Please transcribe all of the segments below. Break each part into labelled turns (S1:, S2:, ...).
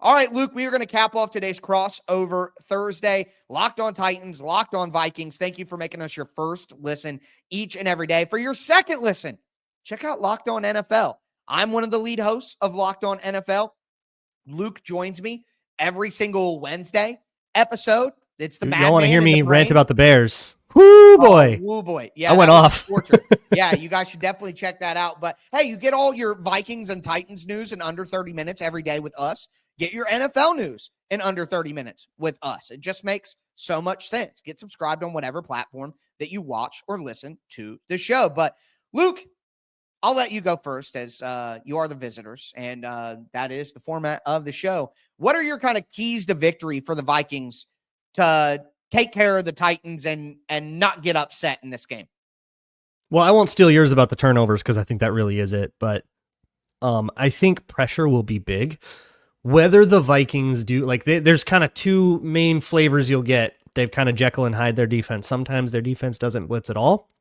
S1: All right, Luke, we are going to cap off today's crossover Thursday. Locked on Titans, Locked on Vikings. Thank you for making us your first listen each and every day. For your second listen, check out Locked on NFL. I'm one of the lead hosts of Locked on NFL. Luke joins me every single Wednesday episode. It's the
S2: Y'all want to hear me rant
S1: about
S2: the Bears? Woo boy.
S1: Woo boy. Yeah,
S2: I went off.
S1: Yeah, you guys should definitely check that out. But hey, you get all your Vikings and Titans news in under 30 minutes every day with us. Get your NFL news in under 30 minutes with us. It just makes so much sense. Get subscribed on whatever platform that you watch or listen to the show. But Luke, I'll let you go first as you are the visitors, and that is the format of the show. What are your kind of keys to victory for the Vikings to take care of the Titans and not get upset in this game?
S2: Well, I won't steal yours about the turnovers because I think that really is it. But I think pressure will be big. Whether the Vikings do, like, there's kind of two main flavors you'll get. They've kind of Jekyll and Hyde their defense. Sometimes their defense doesn't blitz at all.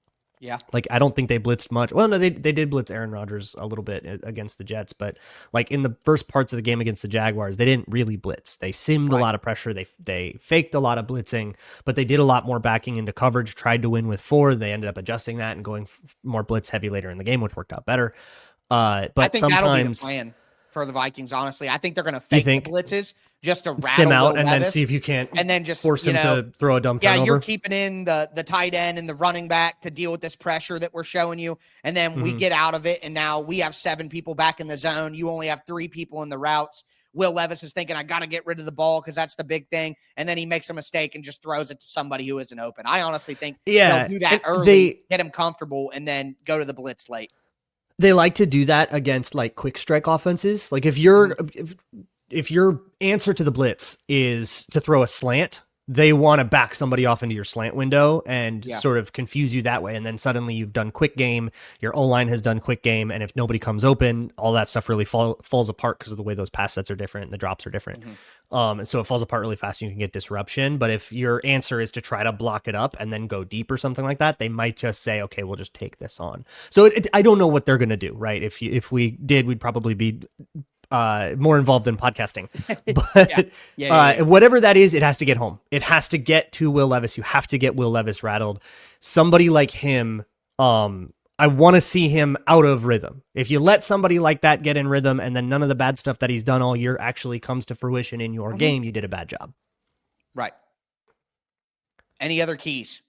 S1: Yeah.
S2: Like, I don't think they blitzed much. Well, no, they did blitz Aaron Rodgers a little bit against the Jets, but like in the first parts of the game against the Jaguars, they didn't really blitz. They simmed a lot of pressure. They faked a lot of blitzing, but they did a lot more backing into coverage, tried to win with 4. They ended up adjusting that and going more blitz heavy later in the game, which worked out better. But
S1: I think
S2: sometimes
S1: that'll be the plan for the Vikings, honestly. I think they're going to fake the blitzes just to rattle
S2: sim out and
S1: Levis,
S2: then see if you can't
S1: and then just
S2: force him to throw a dumb turnover.
S1: Yeah, you're keeping in the tight end and the running back to deal with this pressure that we're showing you, and then we get out of it, and now we have 7 people back in the zone. You only have 3 people in the routes. Will Levis is thinking, I got to get rid of the ball because that's the big thing, and then he makes a mistake and just throws it to somebody who isn't open. I honestly think they'll do that early, get him comfortable, and then go to the blitz late.
S2: They like to do that against like quick strike offenses. Like if your answer to the blitz is to throw a slant, they want to back somebody off into your slant window and sort of confuse you that way. And then suddenly you've done quick game, your O-line has done quick game. And if nobody comes open, all that stuff really falls apart because of the way those pass sets are different and the drops are different. And so it falls apart really fast and you can get disruption. But if your answer is to try to block it up and then go deep or something like that, they might just say, okay, we'll just take this on. So I don't know what they're going to do, right? If we did, we'd probably be more involved in podcasting, but whatever that is, it has to get home. It has to get to Will Levis. You have to get Will Levis rattled. Somebody like him, I want to see him out of rhythm. If you let somebody like that get in rhythm and then none of the bad stuff that he's done all year actually comes to fruition in your game, you did a bad job.
S1: Right. Any other keys?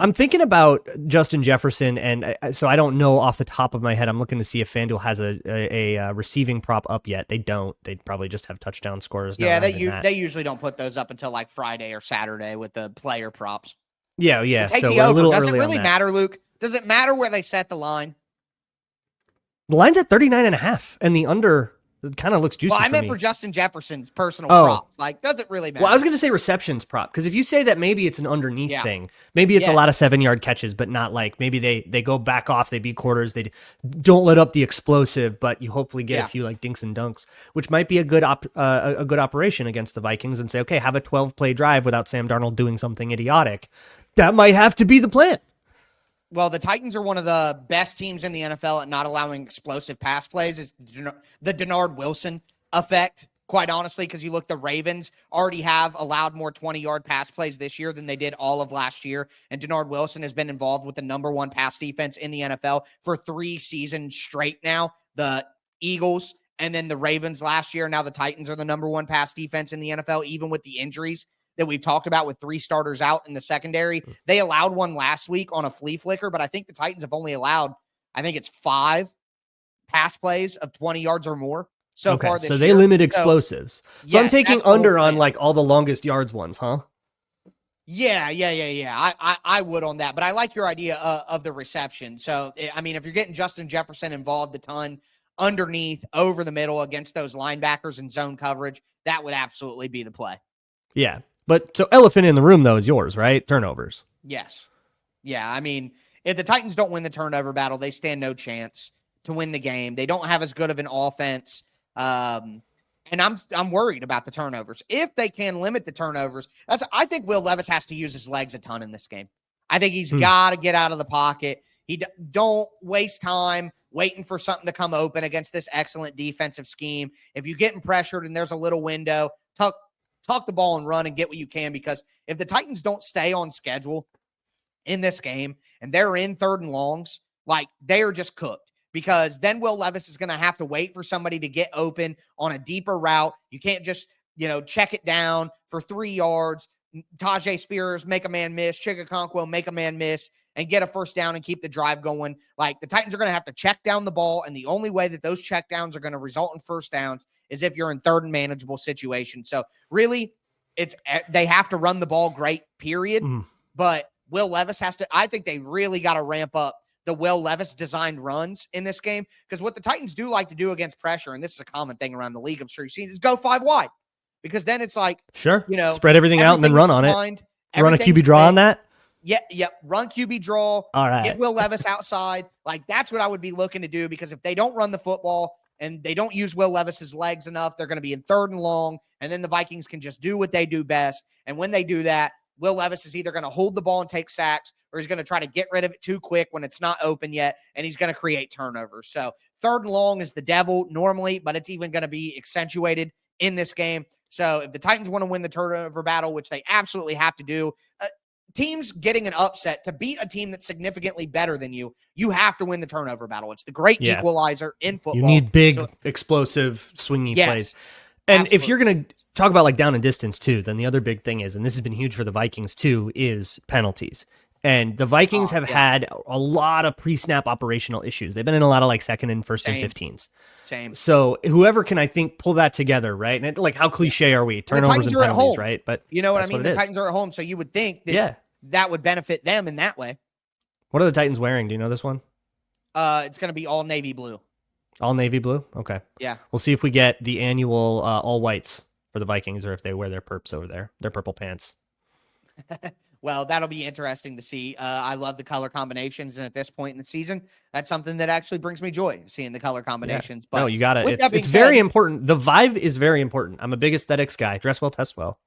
S2: I'm thinking about Justin Jefferson, and so I don't know off the top of my head. I'm looking to see if FanDuel has a receiving prop up yet. They don't. They'd probably just have touchdown scores.
S1: Yeah, they usually don't put those up until like Friday or Saturday with the player props.
S2: Yeah.
S1: Take
S2: so
S1: the
S2: we're
S1: over.
S2: a little
S1: Does
S2: early
S1: it really
S2: on that.
S1: matter, Luke? Does it matter where they set the line?
S2: The line's at 39.5, and the under kind of looks juicy.
S1: Well, I meant
S2: me.
S1: for Justin Jefferson's personal props. Like, does it really matter?
S2: Well, I was going to say receptions prop, because if you say that maybe it's an underneath thing, maybe it's a lot of 7-yard catches, but not like maybe they go back off, they beat quarters, they don't let up the explosive, but you hopefully get a few like dinks and dunks, which might be a good operation against the Vikings, and say, okay, have a 12-play drive without Sam Darnold doing something idiotic. That might have to be the plan.
S1: Well, the Titans are one of the best teams in the NFL at not allowing explosive pass plays. It's the Denard Wilson effect, quite honestly, because you look, the Ravens already have allowed more 20-yard pass plays this year than they did all of last year. And Denard Wilson has been involved with the number 1 pass defense in the NFL for 3 seasons straight now. The Eagles and then the Ravens last year. Now the Titans are the number 1 pass defense in the NFL, even with the injuries that we've talked about with 3 starters out in the secondary. They allowed one last week on a flea flicker, but I think the Titans have only allowed, I think it's 5 pass plays of 20 yards or more so far this year.
S2: So they limit explosives. So yes, I'm taking under on like all the longest yards ones, huh?
S1: Yeah. I would on that, but I like your idea of the reception. So, I mean, if you're getting Justin Jefferson involved a ton underneath, over the middle against those linebackers in zone coverage, that would absolutely be the play.
S2: Yeah. But so elephant in the room, though, is yours, right? Turnovers.
S1: Yes. Yeah. I mean, if the Titans don't win the turnover battle, they stand no chance to win the game. They don't have as good of an offense. And I'm worried about the turnovers. If they can limit the turnovers, I think Will Levis has to use his legs a ton in this game. I think he's got to get out of the pocket. Don't waste time waiting for something to come open against this excellent defensive scheme. If you're getting pressured and there's a little window, tuck the ball and run and get what you can, because if the Titans don't stay on schedule in this game and they're in 3rd and longs, like, they are just cooked, because then Will Levis is going to have to wait for somebody to get open on a deeper route. You can't just, check it down for 3 yards. Tajay Spears make a man miss, Chigakonkwo make a man miss, and get a first down and keep the drive going. Like, the Titans are going to have to check down the ball, and the only way that those check downs are going to result in first downs is if you're in 3rd and manageable situation. So really, they have to run the ball great, period. But Will Levis I think they really got to ramp up the Will Levis designed runs in this game, because what the Titans do like to do against pressure, and this is a common thing around the league, I'm sure you've seen, is go 5 wide. Because then it's like,
S2: sure, spread everything out and then run on it. Run a QB draw on that.
S1: Yeah. Run QB draw.
S2: All right.
S1: Get Will Levis outside. Like, that's what I would be looking to do, because if they don't run the football and they don't use Will Levis's legs enough, they're going to be in 3rd and long, and then the Vikings can just do what they do best. And when they do that, Will Levis is either going to hold the ball and take sacks, or he's going to try to get rid of it too quick when it's not open yet, and he's going to create turnovers. So 3rd and long is the devil normally, but it's even going to be accentuated in this game. So if the Titans want to win the turnover battle, which they absolutely have to do, teams getting an upset, to beat a team that's significantly better than you, you have to win the turnover battle. It's the great equalizer in football.
S2: You need big, explosive, swingy plays. And if you're going to talk about like down and distance too, then the other big thing is, and this has been huge for the Vikings too, is penalties. And the Vikings have had a lot of pre-snap operational issues. They've been in a lot of like 2nd and 1st and 15s.
S1: Same.
S2: So whoever can, I think, pull that together, right? And like, how cliche are we? Turnovers and penalties, right? But
S1: you know what I mean? The Titans are at home, so you would think that that would benefit them in that way.
S2: What are the Titans wearing? Do you know this one?
S1: It's going to be all navy blue.
S2: All navy blue? Okay.
S1: Yeah.
S2: We'll see if we get the annual all whites for the Vikings, or if they wear their perps over there, their purple pants.
S1: Well, that'll be interesting to see. I love the color combinations, and at this point in the season, that's something that actually brings me joy, seeing the color combinations. But
S2: no, you got it. It's very important. The vibe is very important. I'm a big aesthetics guy. Dress well, test well.